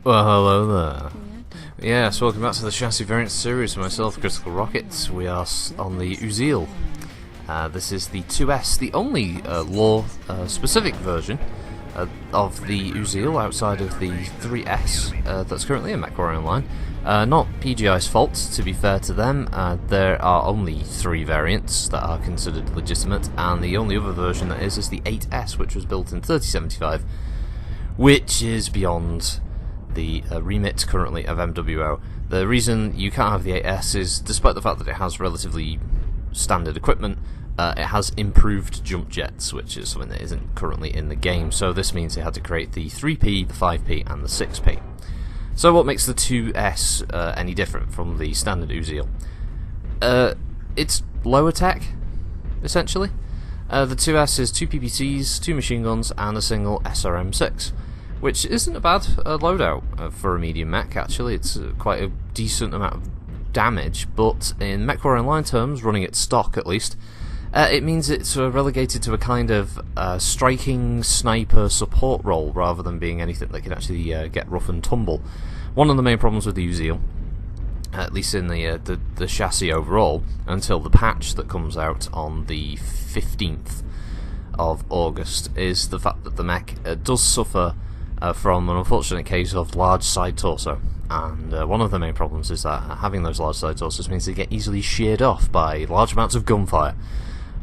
Well, hello there. Yes, welcome back to the Chassis Variants series with myself, Critical Rockets. We are on the Uziel. This is the 2S, the only law-specific version of the Uziel outside of the 3S that's currently in MechWarrior Online. Not PGI's fault, to be fair to them. There are only 3 variants that are considered legitimate, and the only other version that is the 8S, which was built in 3075, which is beyond the remit currently of MWO. The reason you can't have the 8S is, despite the fact that it has relatively standard equipment, it has improved jump jets, which is something that isn't currently in the game, so this means they had to create the 3P, the 5P and the 6P. So what makes the 2S any different from the standard Uziel? It's lower tech, essentially. The 2S is 2 PPCs, 2 machine guns and a single SRM6. Which isn't a bad loadout for a medium mech, actually. It's quite a decent amount of damage, but in MechWarrior Online terms, running at stock at least, it means it's relegated to a kind of striking sniper support role rather than being anything that can actually get rough and tumble. One of the main problems with the Uziel, at least in the chassis overall, until the patch that comes out on the 15th of August, is the fact that the mech does suffer from an unfortunate case of large side torso, and one of the main problems is that having those large side torsos means they get easily sheared off by large amounts of gunfire,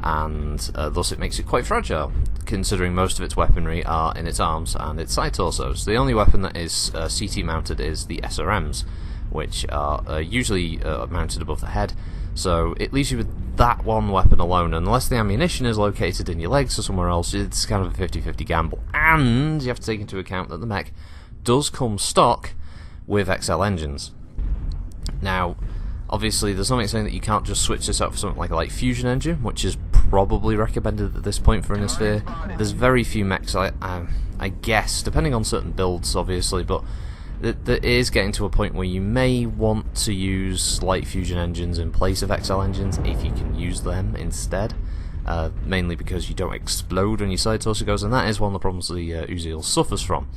and thus it makes it quite fragile, considering most of its weaponry are in its arms and its side torsos. The only weapon that is CT mounted is the SRMs, which are usually mounted above the head, so it leaves you with that one weapon alone. Unless the ammunition is located in your legs or somewhere else, it's kind of a 50-50 gamble. And you have to take into account that the mech does come stock with XL engines. Now, obviously there's something saying that you can't just switch this out for something like a light fusion engine, which is probably recommended at this point for Innisphere. There's very few mechs, I guess, depending on certain builds obviously, but that is getting to a point where you may want to use light fusion engines in place of XL engines if you can use them instead, mainly because you don't explode when your side torso goes, and that is one of the problems the Uziel suffers from.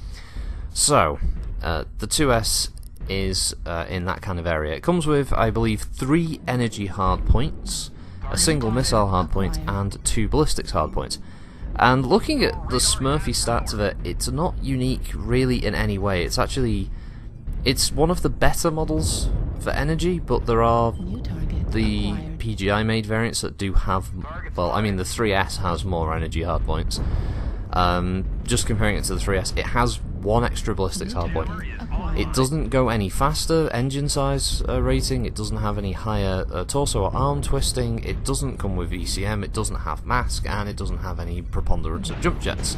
So, the 2S is in that kind of area. It comes with, I believe, 3 energy hardpoints, a single missile hardpoint, and 2 ballistics hardpoints. And looking at the Smurfy stats of it, it's not unique really in any way. It's one of the better models for energy, but there are the PGI made variants that do have, well, I mean the 3S has more energy hardpoints. Just comparing it to the 3S, it has 1 extra ballistics hardpoint. It doesn't go any faster engine size rating, it doesn't have any higher torso or arm twisting, it doesn't come with ECM, it doesn't have mask, and it doesn't have any preponderance of jump jets.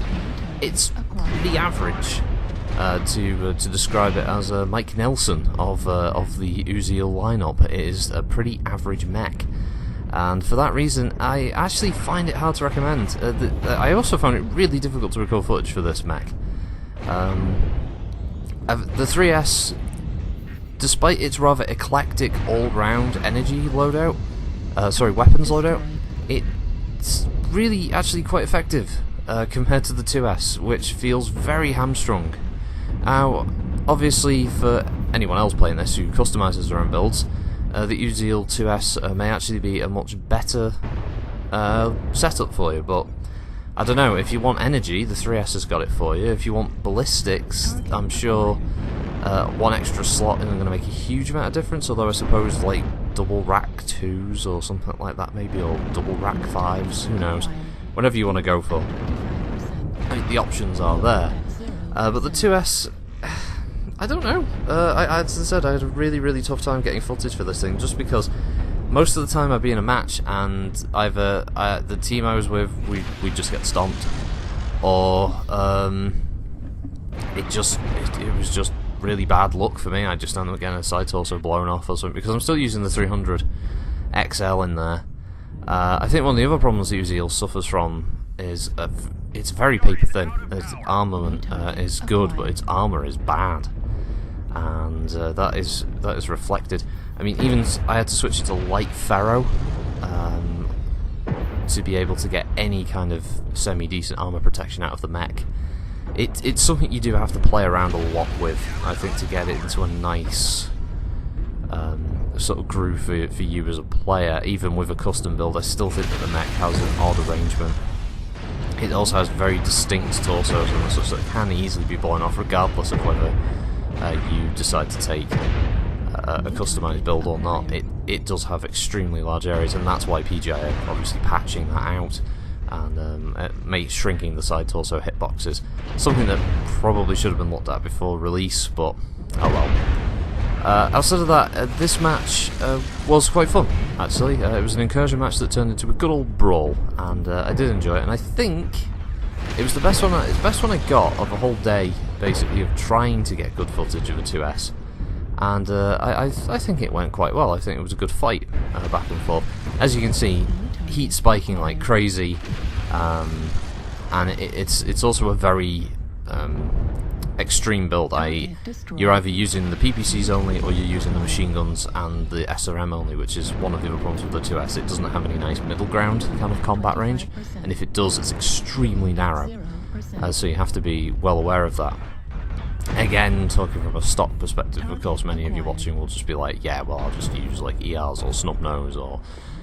It's pretty average, to describe it as Mike Nelson of the Uziel lineup. It is a pretty average mech. And for that reason, I actually find it hard to recommend. I also found it really difficult to record footage for this mech. The 3S, despite its rather eclectic all-round energy loadout, weapons loadout, it's really actually quite effective compared to the 2S, which feels very hamstrung. Now, obviously, for anyone else playing this who customises their own builds, the Uziel 2S may actually be a much better setup for you, but I don't know, if you want energy, the 3S has got it for you. If you want ballistics, I'm sure 1 extra slot isn't going to make a huge amount of difference, although I suppose like double rack 2s or something like that maybe, or double rack 5s, who knows. Whatever you want to go for. I mean, the options are there. But the 2S, I don't know. As I said, I had a really tough time getting footage for this thing, just because most of the time I'd be in a match and either the team I was with, we just get stomped, or it was just really bad luck for me. I just ended up getting a side torso blown off or something, because I'm still using the 300 XL in there. I think one of the other problems that Uziel suffers from is it's very paper thin. Its armament is good, but its armour is bad, and that is reflected. I mean, even I had to switch it to light ferro to be able to get any kind of semi-decent armour protection out of the mech. it's something you do have to play around a lot with, I think, to get it into a nice sort of groove for you as a player. Even with a custom build, I still think that the mech has an odd arrangement. It also has very distinct torsos and such that can easily be blown off regardless of whether you decide to take a customised build or not. It does have extremely large areas, and that's why PGI are obviously patching that out and shrinking the side torso hitboxes. Something that probably should have been looked at before release, but oh well. Outside of that, this match was quite fun, actually. It was an incursion match that turned into a good old brawl, and I did enjoy it, and I think it was the best one I got of a whole day, basically, of trying to get good footage of a 2S. And I think it went quite well. I think it was a good fight, back and forth. As you can see, heat spiking like crazy, and it's also a very extreme build. You're either using the PPCs only, or you're using the machine guns and the SRM only, which is one of the other problems with the 2S. It doesn't have any nice middle ground kind of combat range, and if it does, it's extremely narrow. So you have to be well aware of that. Again, talking from a stock perspective, of course, many of you watching will just be like, yeah, well, I'll just use like ERs or snub nose or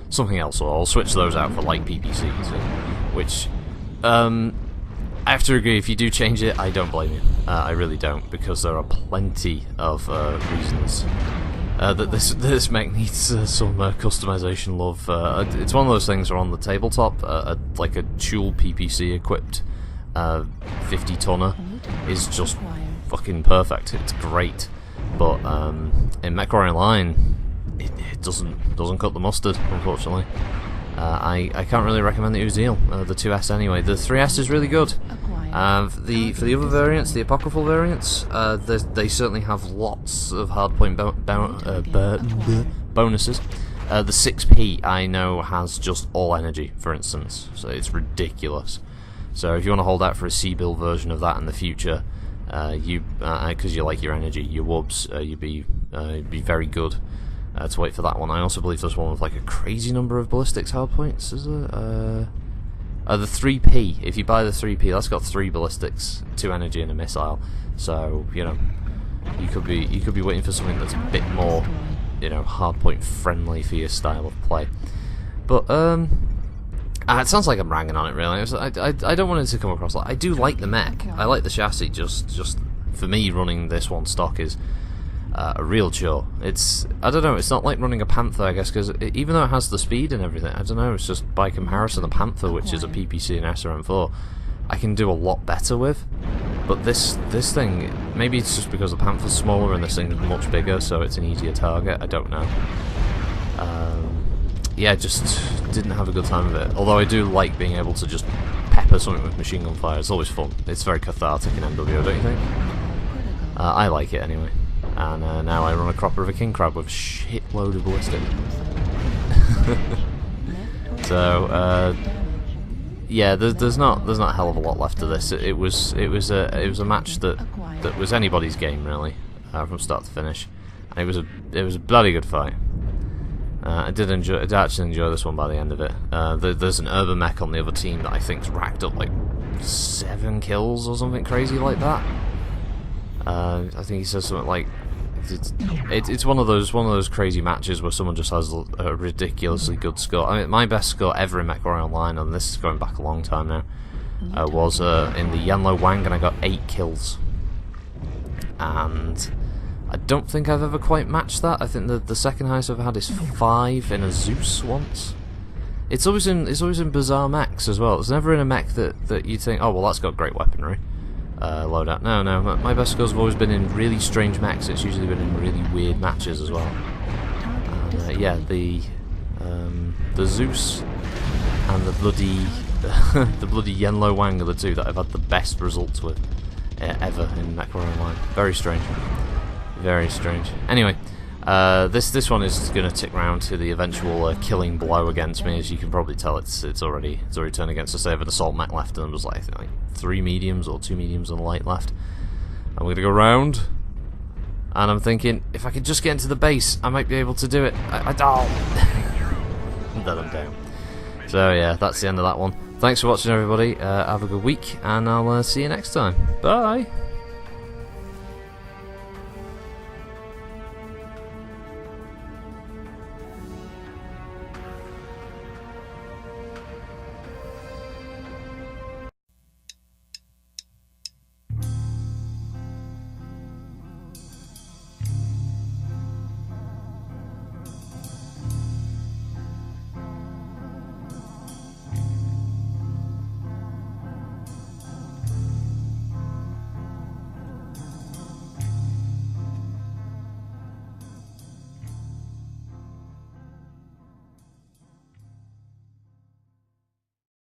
something else, or I'll switch those out for light PPCs, which I have to agree, if you do change it, I don't blame you. I really don't, because there are plenty of reasons that this mech needs some customization love. It's one of those things where on the tabletop, like a dual PPC equipped 50 tonner is just fucking perfect. It's great, but in MechWarrior Online, it doesn't cut the mustard, unfortunately. I can't really recommend the Uziel, the 2S anyway. The 3S is really good. For the other variants, the apocryphal variants, they certainly have lots of hardpoint bonuses. The 6P I know has just all energy, for instance, so it's ridiculous. So if you want to hold out for a C-build version of that in the future, because you like your energy, your wubs, you'd be very good to wait for that one. I also believe there's one with like a crazy number of ballistics hardpoints, is there? The 3P, if you buy the 3P, that's got 3 ballistics, 2 energy and a missile, so, you know, you could be waiting for something that's a bit more, you know, hardpoint friendly for your style of play. But, it sounds like I'm ragging on it, really. I don't want it to come across like... I do like the mech, I like the chassis, just for me, running this one stock is a real chore. I don't know, it's not like running a Panther, I guess, because even though it has the speed and everything, I don't know, it's just by comparison, the Panther, which is a PPC and SRM4, I can do a lot better with. But this thing, maybe it's just because the Panther's smaller and this thing is much bigger, so it's an easier target, I don't know. Yeah, just didn't have a good time with it. Although I do like being able to just pepper something with machine gun fire, it's always fun. It's very cathartic in MWO, don't you think? I like it anyway. And now I run a cropper of a king crab with a shitload of ballistic. So yeah, there's not a hell of a lot left to this. It was a match that was anybody's game, really, from start to finish. And it was a bloody good fight. I did actually enjoy this one by the end of it. There's an urban mech on the other team that I think's racked up like 7 kills or something crazy like that. I think he says something like it's one of those crazy matches where someone just has a ridiculously good score. I mean, my best score ever in MechWarrior Online, and this is going back a long time now, was in the Yanlo Wang, and I got 8 kills. And I don't think I've ever quite matched that. I think the second highest I've ever had is 5 in a Zeus once. It's always in bizarre mechs as well. It's never in a mech that you think, oh well, that's got great weaponry. Loadout. No, my best scores have always been in really strange mechs. It's usually been in really weird matches as well. And yeah, the Zeus and the bloody Yanlo Wang are the two that I've had the best results with ever in MechWarrior Online. Very strange. Very strange. Anyway, this one is going to tick round to the eventual killing blow against me. As you can probably tell, it's already turned against us. I have an assault mech left, and there's like 3 mediums or 2 mediums and a light left. I'm going to go round, and I'm thinking if I could just get into the base, I might be able to do it. I don't. And then I'm down. So yeah, that's the end of that one. Thanks for watching, everybody. Have a good week, and I'll see you next time. Bye.